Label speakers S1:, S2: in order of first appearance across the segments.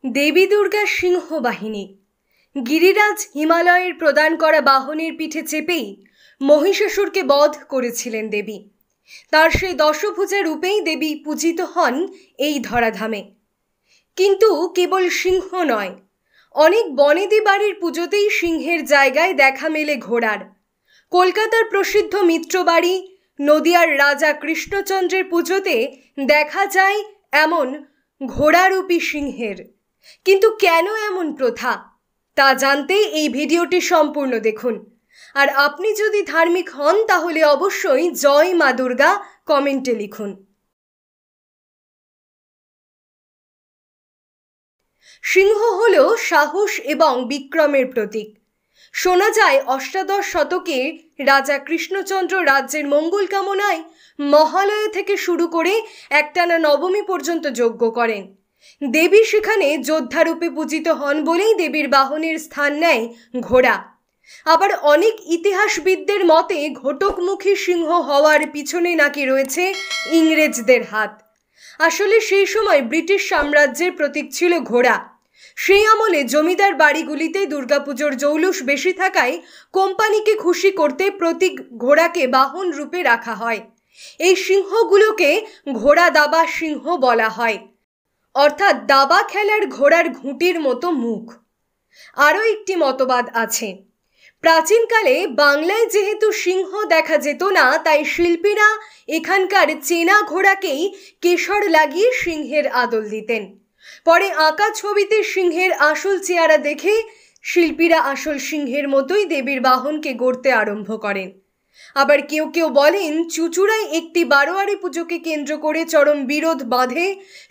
S1: দেবী দুর্গা সিংহ বাহিনী গিরিরাজ হিমালয়ের প্রদান করা বাহনের পিঠে চেপেই মহিষাসুরকে বধ করেছিলেন দেবী। তার সেই দশভুজা রূপেই দেবী পূজিত হন এই ধরাধামে। কিন্তু কেবল সিংহ নয়, অনেক বনেদি বাড়ির পুজোতেই সিংহের জায়গায় দেখা মেলে ঘোড়ার। কলকাতার প্রসিদ্ধ মিত্রবাড়ি, নদিয়ার রাজা কৃষ্ণচন্দ্রের পুজোতে দেখা যায় এমন ঘোড়ারূপী সিংহের। কিন্তু কেন এমন প্রথা, তা জানতে এই ভিডিওটি সম্পূর্ণ দেখুন। আর আপনি যদি ধার্মিক হন তাহলে অবশ্যই জয় মা দুর্গা কমেন্টে লিখুন। সিংহ হল সাহস এবং বিক্রমের প্রতীক। শোনা যায় অষ্টাদশ শতকে রাজা কৃষ্ণচন্দ্র রাজ্যের মঙ্গল কামনায় মহালয়া থেকে শুরু করে একটানা নবমী পর্যন্ত যজ্ঞ করেন। দেবী সেখানে যোদ্ধারূপে পূজিত হন বলেই দেবীর বাহনের স্থান নেয় ঘোড়া। আবার অনেক ইতিহাসবিদদের মতে ঘটকমুখী সিংহ হওয়ার পিছনে নাকি রয়েছে ইংরেজদের হাত। আসলে সেই সময় ব্রিটিশ সাম্রাজ্যের প্রতীক ছিল ঘোড়া। সেই আমলে জমিদার বাড়িগুলিতে দুর্গাপুজোর জৌলুস বেশি থাকায় কোম্পানিকে খুশি করতে প্রতীক ঘোড়াকে বাহন রূপে রাখা হয়। এই সিংহগুলোকে ঘোড়া দাবা সিংহ বলা হয়, অর্থাৎ দাবা খেলার ঘোড়ার ঘুঁটির মতো মুখ। আরও একটি মতবাদ আছে, প্রাচীনকালে বাংলায় যেহেতু সিংহ দেখা যেত না, তাই শিল্পীরা এখানকার চেনা ঘোড়াকেই কেশর লাগিয়ে সিংহের আদল দিতেন। পরে আঁকা ছবিতে সিংহের আসল চেহারা দেখে শিল্পীরা আসল সিংহের মতোই দেবীর বাহনকে গড়তে আরম্ভ করেন। আবার কেউ কেউ বলেন চুঁচুড়ায় একটি বারোয়ারি পুজোকে কেন্দ্র করে চরম বিরোধ বাঁধে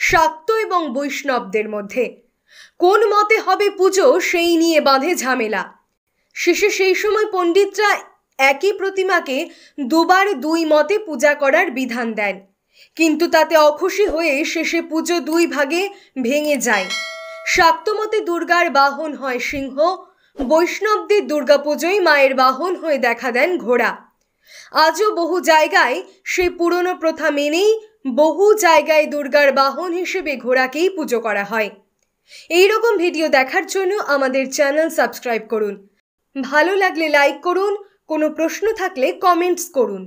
S1: শাক্ত এবং বৈষ্ণবদের মধ্যে। কোন মতে হবে পুজো সেই নিয়ে বাঁধে ঝামেলা। শেষে সেই সময় পণ্ডিতরা একই প্রতিমাকে দুবার দুই মতে পূজা করার বিধান দেন, কিন্তু তাতে অখুশি হয়ে শেষে পুজো দুই ভাগে ভেঙে যায়। শাক্ত মতে দুর্গার বাহন হয় সিংহ, বৈষ্ণবদের দুর্গাপুজোয় মায়ের বাহন হয়ে দেখা দেন ঘোড়া। আজও বহু জায়গায় সেই পুরনো প্রথা মেনেই বহু জায়গায় দুর্গার বাহন হিসেবে ঘোড়াকেই পুজো করা হয়। এই রকম ভিডিও দেখার জন্য আমাদের চ্যানেল সাবস্ক্রাইব করুন। ভালো লাগলে লাইক করুন, কোনো প্রশ্ন থাকলে কমেন্টস করুন।